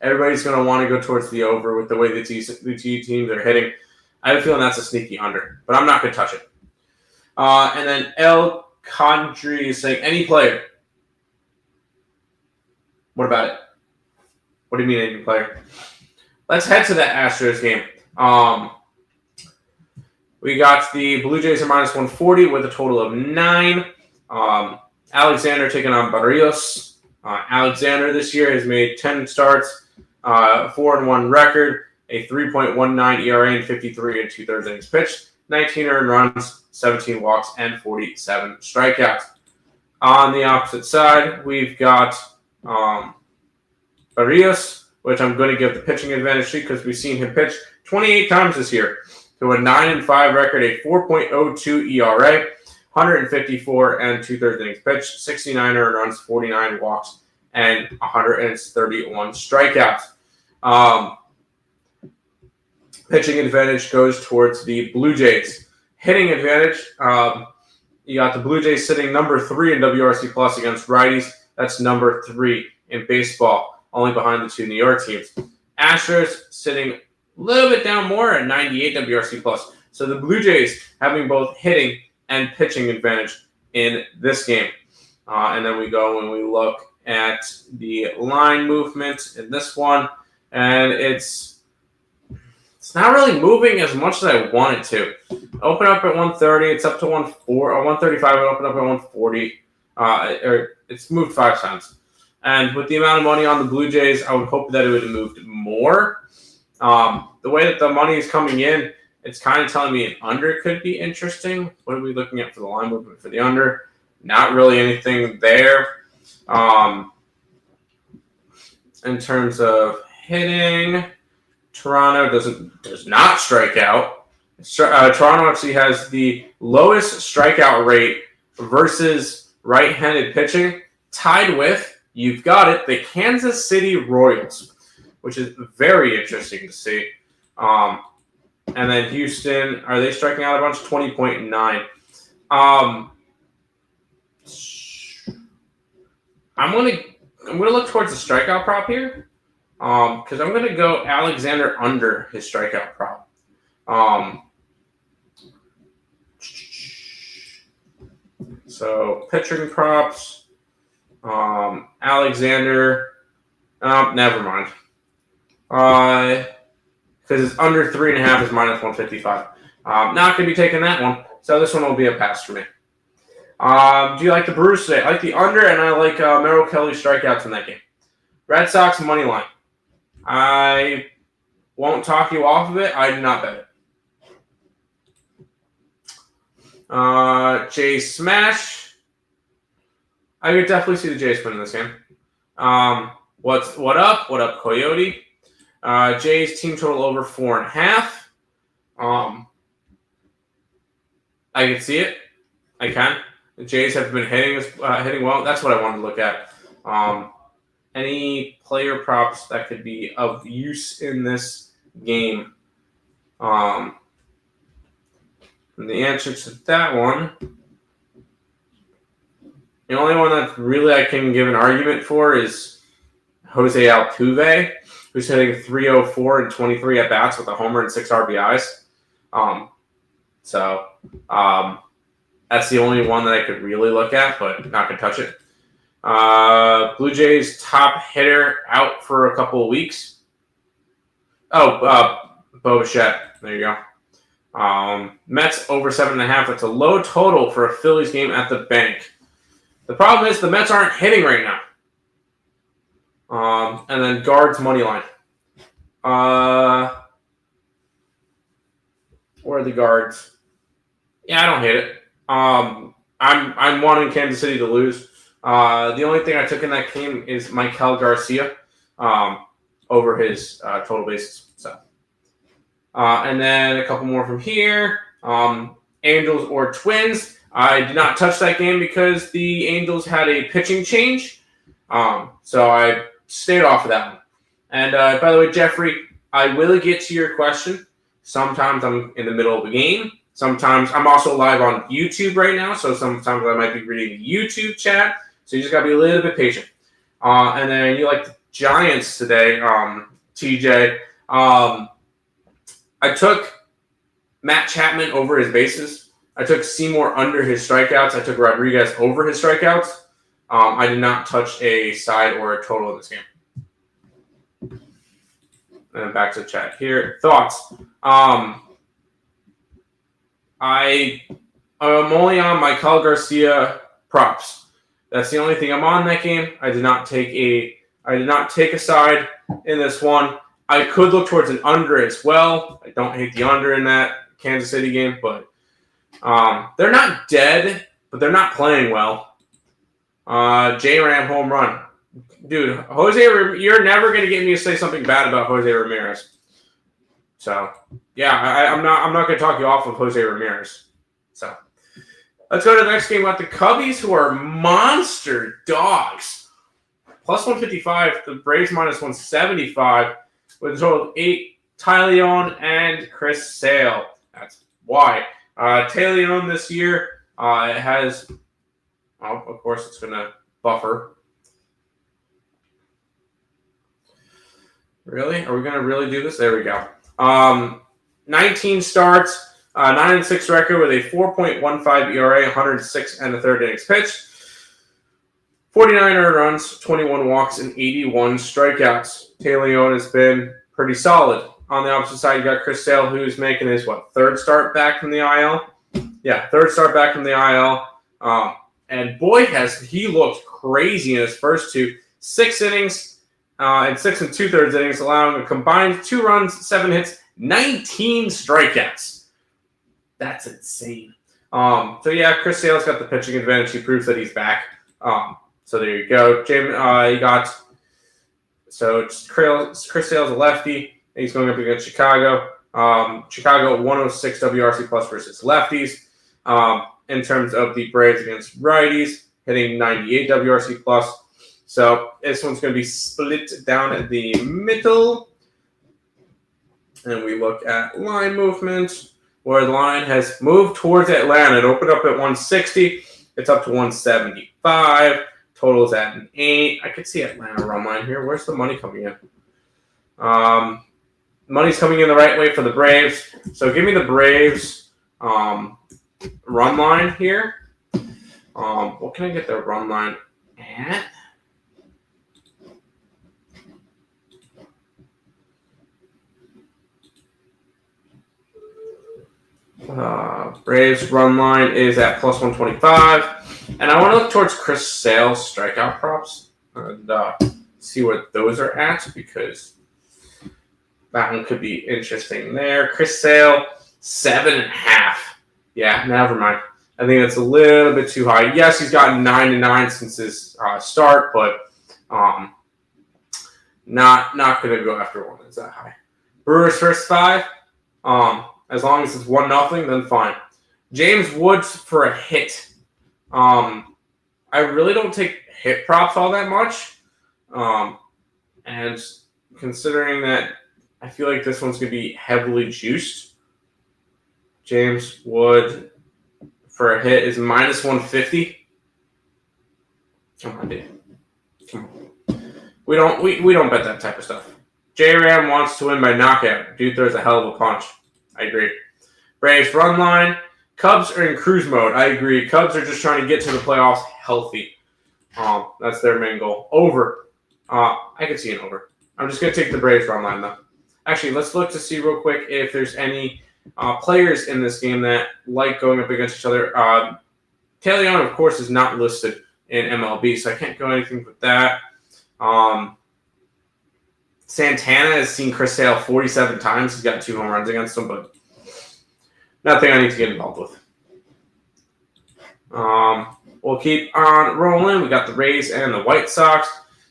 Everybody's going to want to go towards the over with the way the two teams are hitting. I have a feeling that's a sneaky under, but I'm not going to touch it. And then El Condry is saying, any player. What about it? What do you mean any player? Let's head to that Astros game. We got the Blue Jays are -140 with a total of 9. Alexander taking on Barrios. Alexander this year has made 10 starts, 4-1 record, a 3.19 ERA in 53 and 2/3 innings pitched, 19 earned runs, 17 walks, and 47 strikeouts. On the opposite side, we've got Parleys, which I'm going to give the pitching advantage to because we've seen him pitch 28 times this year to a 9-5 record, a 4.02 ERA, 154 and 2/3 innings pitched, 69 earned runs, 49 walks, and 131 strikeouts. Pitching advantage goes towards the Blue Jays. Hitting advantage, you got the Blue Jays sitting number 3 in WRC plus against righties. That's number 3 in baseball, only behind the 2 New York teams. Astros sitting a little bit down more at 98 WRC plus. So the Blue Jays having both hitting and pitching advantage in this game. And then we go and we look at the line movement in this one, and it's not really moving as much as I want it to. Open up at 130, it's up to 135, and open up at 140. It's moved 5 times. And with the amount of money on the Blue Jays, I would hope that it would have moved more. The way that the money is coming in, it's kind of telling me an under could be interesting. What are we looking at for the line movement for the under? Not really anything there. In terms of hitting, Toronto does not strike out. Toronto actually has the lowest strikeout rate versus right-handed pitching, tied with, you've got it, the Kansas City Royals, which is very interesting to see. And then Houston, are they striking out a bunch? 20.9. I'm gonna look towards the strikeout prop here, because I'm gonna go Alexander under his strikeout prop. So pitching props, Alexander. Never mind. Because it's under 3.5 is minus 155. Not gonna be taking that one. So this one will be a pass for me. Do you like the Brewers today? I like the under, and I like Merrill Kelly's strikeouts in that game. Red Sox money line. I won't talk you off of it. I do not bet it. Jays smash. I could definitely see the Jays win this game. What up? What up, Coyote? Jays team total over 4.5. I can see it. I can. The Jays have been hitting well. That's what I wanted to look at. Any player props that could be of use in this game? And the answer to that one, the only one that really I can give an argument for is Jose Altuve, who's hitting 304 and 23 at bats with a homer and 6 RBIs. That's the only one that I could really look at, but not going to touch it. Blue Jays top hitter out for a couple of weeks. Bo Bichette. There you go. Mets over 7.5. That's a low total for a Phillies game at the bank. The problem is the Mets aren't hitting right now. And then guards money line. Where are the guards? Yeah, I don't hate it. I'm wanting Kansas City to lose. The only thing I took in that game is Michael Garcia over his total bases. So, and then a couple more from here. Angels or Twins. I did not touch that game because the Angels had a pitching change. So I stayed off of that one. And by the way, Jeffrey, I will get to your question. Sometimes I'm in the middle of a game. Sometimes I'm also live on YouTube right now, so sometimes I might be reading the YouTube chat. So you just got to be a little bit patient. And then you like the Giants today, TJ. I took Matt Chapman over his bases. I took Seymour under his strikeouts. I took Rodriguez over his strikeouts. I did not touch a side or a total in this game. And back to the chat here. Thoughts? I'm only on Michael Garcia props. That's the only thing I'm on that game. I did not take a I did not take a side in this one. I could look towards an under as well. I don't hate the under in that Kansas City game, but they're not dead, but they're not playing well. J-Ram home run. Dude, you're never going to get me to say something bad about Jose Ramirez. So, yeah, I'm not going to talk you off of Jose Ramirez. So, let's go to the next game about the Cubbies, who are monster dogs. Plus 155, the Braves minus 175, with a total of 8, Ty Leon and Chris Sale. That's why. Ty Leon this year has, of course, it's going to buffer. Really? Are we going to really do this? There we go. 19 starts, 9-6 record with a 4.15 ERA, 106 and a third innings pitched, 49 earned runs, 21 walks, and 81 strikeouts. Ty Leon has been pretty solid. On the opposite side, you got Chris Sale, who's making his, third start back from the IL? Yeah, third start back from the IL. And boy, has he looked crazy in his first 6 innings, and 6 2/3 innings, allowing a combined 2 runs, 7 hits, 19 strikeouts. That's insane. So yeah, Chris Sale's got the pitching advantage. He proves that he's back. So there you go. Chris Sale's a lefty. He's going up against Chicago. Chicago 106 WRC plus versus lefties. In terms of the Braves against righties, hitting 98 WRC plus. So this one's going to be split down at the middle. And we look at line movement, where the line has moved towards Atlanta. It opened up at 160. It's up to 175. Total's at an 8. I could see Atlanta run line here. Where's the money coming in? Money's coming in the right way for the Braves. So give me the Braves run line here. What can I get the run line at? Braves run line is at plus 125. And I want to look towards Chris Sale's strikeout props and see what those are at, because that one could be interesting there. Chris Sale, 7.5. Yeah, never mind. I think that's a little bit too high. Yes, he's gotten 9-9 since his start, but not going to go after one that's that high. Brewers first 5. As long as it's 1-0, then fine. James Woods for a hit. I really don't take hit props all that much. And considering that I feel like this one's going to be heavily juiced, James Wood for a hit is minus 150. Come on, dude. Come on. We don't bet that type of stuff. J-Ram wants to win by knockout. Dude throws a hell of a punch. I agree. Braves run line. Cubs are in cruise mode. I agree. Cubs are just trying to get to the playoffs healthy. That's their main goal. Over. I could see an over. I'm just going to take the Braves run line, though. Actually, let's look to see real quick if there's any players in this game that like going up against each other. Ty Leon, of course, is not listed in MLB, so I can't go anything with that. Santana has seen Chris Sale 47 times. He's got 2 home runs against him, but nothing I need to get involved with. We'll keep on rolling. We got the Rays and the White Sox.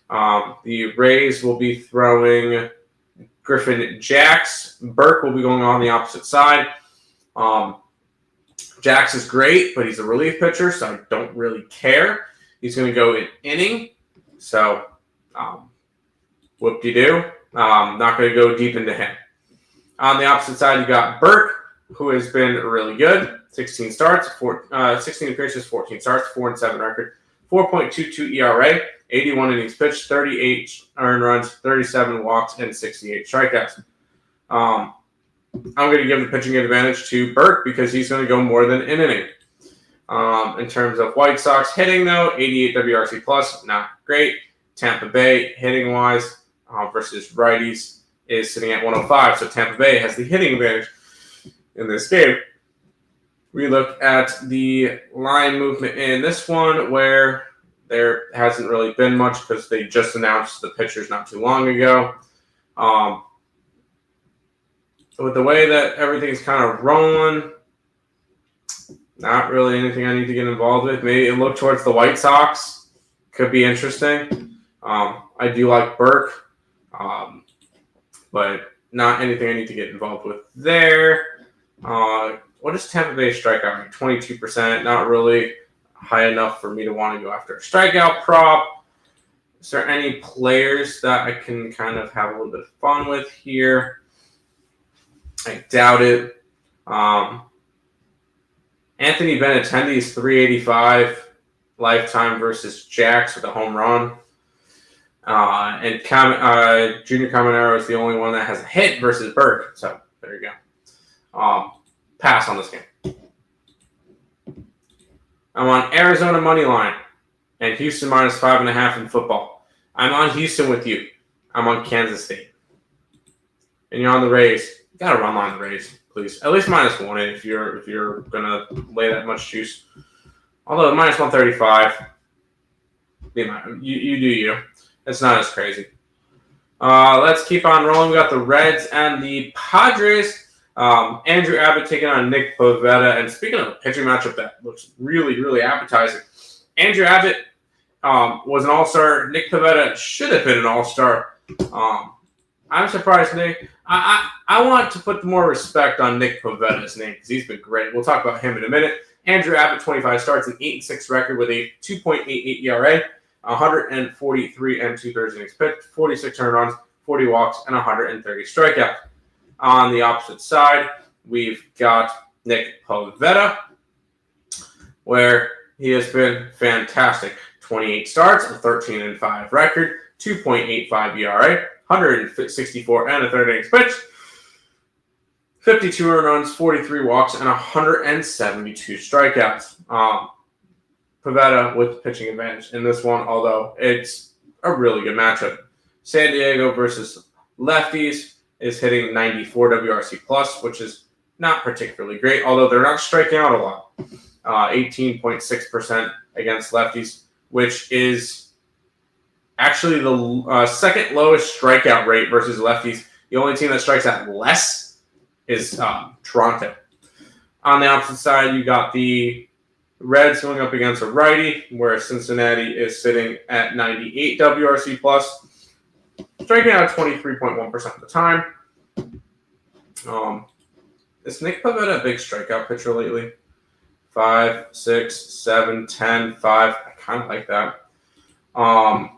The Rays will be throwing Griffin Jax. Burke will be going on the opposite side. Jax is great, but he's a relief pitcher, so I don't really care. He's going to go in inning. So, whoop-de-doo. Not going to go deep into him. On the opposite side, you got Burke, who has been really good. 16 starts, 16 appearances, 14 starts, 4-7 record, 4.22 ERA, 81 innings pitched, 38 earned runs, 37 walks, and 68 strikeouts. I'm going to give the pitching advantage to Burke because he's going to go more than an inning. In terms of White Sox hitting, though, 88 WRC plus, not great. Tampa Bay hitting-wise versus righties is sitting at 105, so Tampa Bay has the hitting advantage in this game. We look at the line movement in this one where there hasn't really been much because they just announced the pitchers not too long ago. With the way that everything's kind of rolling, not really anything I need to get involved with. Maybe look towards the White Sox. Could be interesting. I do like Burke, but not anything I need to get involved with there. What is Tampa Bay strikeout rate? 22%. Not really high enough for me to want to go after a strikeout prop. Is there any players that I can kind of have a little bit of fun with here? I doubt it. Anthony Benintendi's 385 lifetime versus Jax with a home run. And Junior Caminero is the only one that has a hit versus Burke. So there you go. Pass on this game. I'm on Arizona money line and Houston minus 5.5 in football. I'm on Houston with you. I'm on Kansas State. And you're on the Rays. You gotta run line the Rays, please. At least -1 if you're gonna lay that much juice. Although minus 135, you do you. It's not as crazy. Let's keep on rolling. We got the Reds and the Padres. Andrew Abbott taking on Nick Pivetta. And speaking of a pitching matchup that looks really, really appetizing, Andrew Abbott was an all-star. Nick Pivetta should have been an all-star. I'm surprised, Nick. I want to put more respect on Nick Pivetta's name because he's been great. We'll talk about him in a minute. Andrew Abbott, 25 starts, an 8-6 record with a 2.88 ERA, 143 2/3 innings pitched, 46 earned runs, 40 walks, and 130 strikeouts. On the opposite side, we've got Nick Pivetta, where he has been fantastic. 28 starts, a 13-5 record, 2.85 ERA, 164 1/3 innings pitched, 52 earned runs, 43 walks, and 172 strikeouts. Pivetta with pitching advantage in this one, although it's a really good matchup. San Diego versus lefties is hitting 94 WRC plus, which is not particularly great, although they're not striking out a lot. 18.6% against lefties, which is actually the second lowest strikeout rate versus lefties. The only team that strikes out less is Toronto. On the opposite side, you got the Reds going up against a righty, where Cincinnati is sitting at 98 WRC plus, striking out 23.1% of the time. Is Nick Pivetta a big strikeout pitcher lately? 5, 6, 7, 10, 5. I kind of like that. I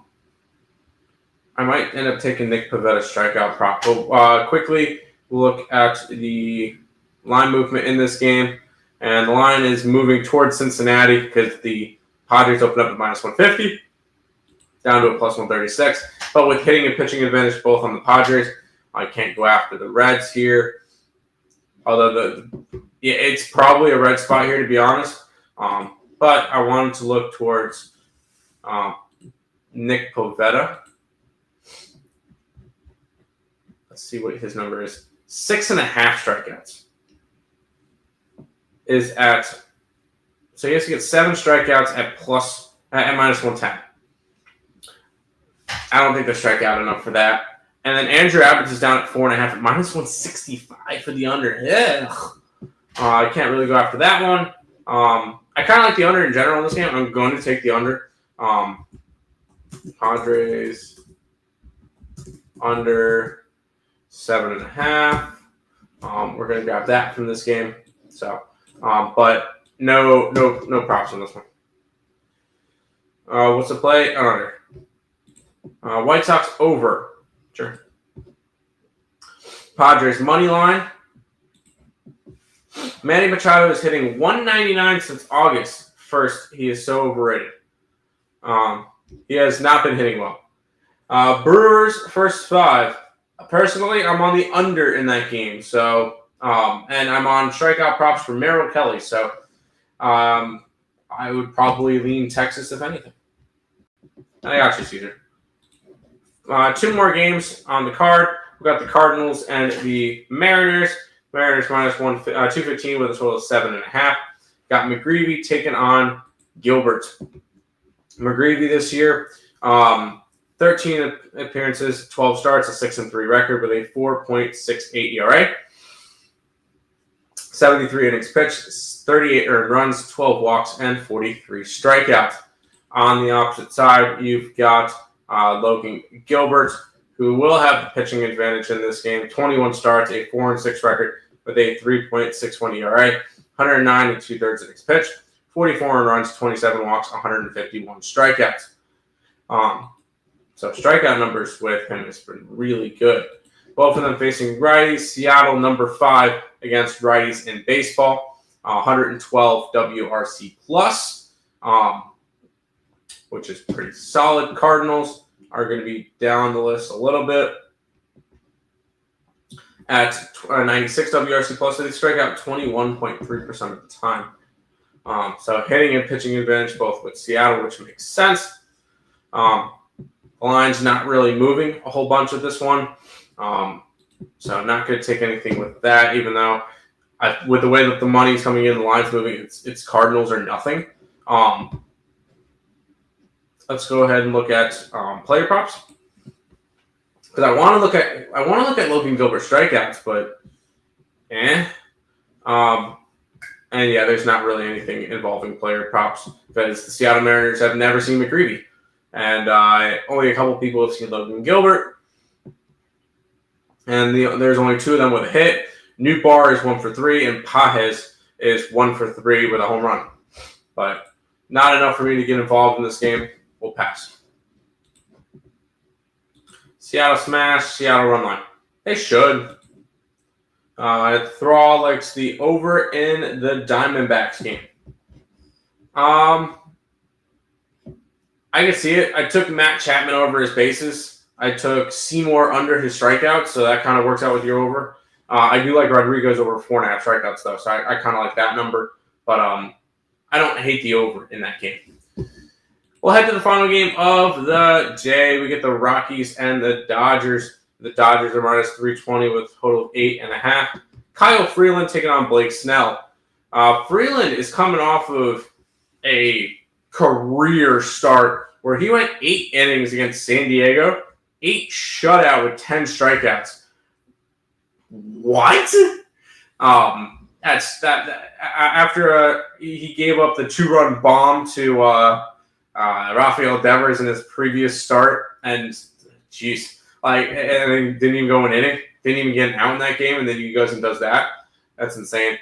might end up taking Nick Pivetta's strikeout prop. But quickly, we'll look at the line movement in this game. And the line is moving towards Cincinnati because the Padres opened up at -150, down to a +136. But with hitting and pitching advantage both on the Padres, I can't go after the Reds here. Although it's probably a red spot here, to be honest. But I wanted to look towards Nick Pivetta. Let's see what his number is. 6.5 strikeouts is at. So he has to get 7 strikeouts at -110. I don't think they're strikeout enough for that. And then Andrew Abbott is down at 4.5 at -165 for the under. Yeah. I can't really go after that one. I kind of like the under in general in this game. I'm going to take the under. Padres under 7.5. We're going to grab that from this game. So, but no props on this one. What's the play? Under. White Sox over. Sure. Padres money line. Manny Machado is hitting 199 since August 1st. He is so overrated. He has not been hitting well. Brewers first 5. Personally, I'm on the under in that game. So, and I'm on strikeout props for Merrill Kelly. So, I would probably lean Texas if anything. I got you, Caesar. 2 more games on the card. We've got the Cardinals and the Mariners. Mariners -215 with a total of 7.5. Got McGreevy taking on Gilbert. McGreevy this year, 13 appearances, 12 starts, a 6-3 record with a 4.68 ERA. 73 innings pitched, 38 earned runs, 12 walks, and 43 strikeouts. On the opposite side, you've got Logan Gilbert, who will have the pitching advantage in this game. 21 starts, a 4-6 record with a 3.61 ERA, 109 and 2/3 innings pitched, 44 earned runs, 27 walks, 151 strikeouts. So strikeout numbers with him has been really good. Both of them facing righties. Seattle, number 5 against righties in baseball, 112 WRC plus, which is pretty solid. Cardinals are going to be down the list a little bit at 96 WRC plus. So they strike out 21.3% of the time. So hitting and pitching advantage both with Seattle, which makes sense. The line's not really moving a whole bunch of this one. So I'm not going to take anything with that, even though with the way that the money's coming in, the line's moving, it's Cardinals or nothing. Let's go ahead and look at player props, because I want to look at Logan Gilbert strikeouts, but and yeah, there's not really anything involving player props because the Seattle Mariners have never seen McGreevy, and only a couple people have seen Logan Gilbert. And there's only 2 of them with a hit. Nootbaar is 1 for 3, and Parleys is 1 for 3 with a home run. But not enough for me to get involved in this game. We'll pass. Seattle smash, Seattle run line. They should. Thrall likes the over in the Diamondbacks game. I can see it. I took Matt Chapman over his bases. I took Seymour under his strikeouts, so that kind of works out with your over. I do like Rodriguez over 4.5 strikeouts, though, so I kind of like that number. But I don't hate the over in that game. We'll head to the final game of the day. We get the Rockies and the Dodgers. The Dodgers are minus 320 with a total of 8.5. Kyle Freeland taking on Blake Snell. Freeland is coming off of a career start where he went 8 innings against San Diego. 8 shutout with 10 strikeouts. What? That's that. After he gave up the 2-run bomb to Rafael Devers in his previous start, and jeez, and didn't even go an inning, didn't even get an out in that game, and then he goes and does that. That's insane.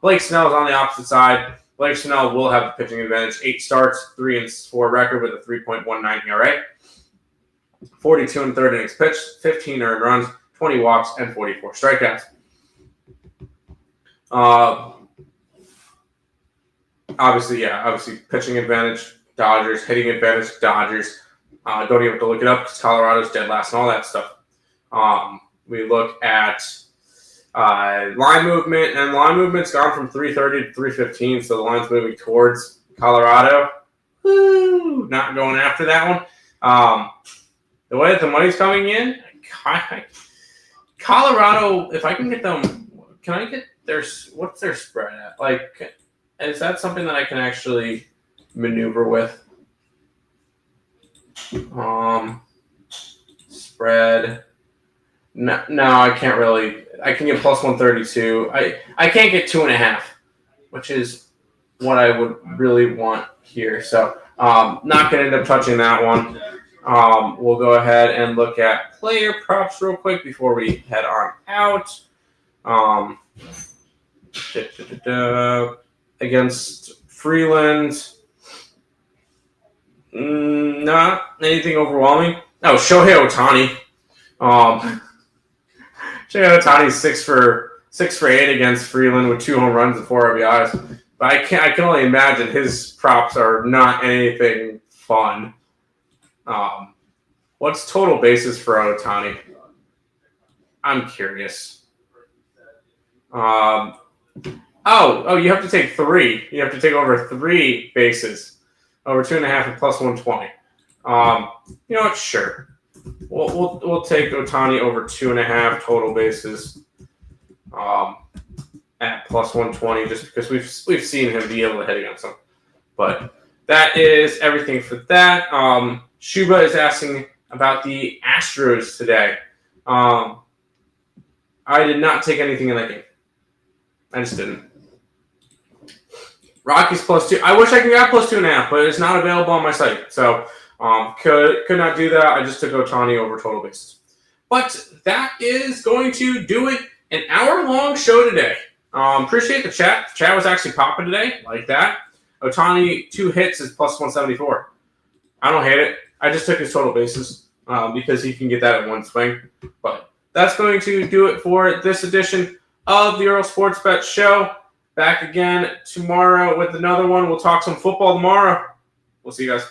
Blake Snell is on the opposite side. Blake Snell will have the pitching advantage. 8 starts, 3-4 record with a 3.19 ERA. 42 1/3 innings pitched, 15 earned runs, 20 walks, and 44 strikeouts. Obviously pitching advantage, Dodgers, hitting advantage, Dodgers. Don't even have to look it up because Colorado's dead last and all that stuff. We look at line movement, and line movement's gone from 330 to 315, so the line's moving towards Colorado. Woo! Not going after that one. The way that the money's coming in, Colorado, if I can get them, can I get what's their spread at? Like, is that something that I can actually maneuver with? Spread. No, I can't really. I can get plus 132. I can't get 2.5, which is what I would really want here. So, not going to end up touching that one. We'll go ahead and look at player props real quick before we head on out. Against Freeland, not anything overwhelming. Oh, Shohei Ohtani. Shohei Ohtani's 6 for 8 against Freeland with 2 home runs and 4 RBIs. But I can only imagine his props are not anything fun. What's total bases for Ohtani? I'm curious. Oh, you have to take 3. You have to take over 3 bases. Over 2.5 and plus 120. You know what? Sure. We'll take Ohtani over 2.5 total bases. At plus 120, just because we've seen him be able to hit against them. But that is everything for that. Shuba is asking about the Astros today. I did not take anything in that game. I just didn't. Rockies +2. I wish I could get +2.5, but it's not available on my site. So could not do that. I just took Ohtani over total bases. But that is going to do it. An hour-long show today. Appreciate the chat. The chat was actually popping today. Like that. Ohtani, 2 hits is +174. I don't hate it. I just took his total bases because he can get that in one swing. But that's going to do it for this edition of the Earle Sports Bet Show. Back again tomorrow with another one. We'll talk some football tomorrow. We'll see you guys.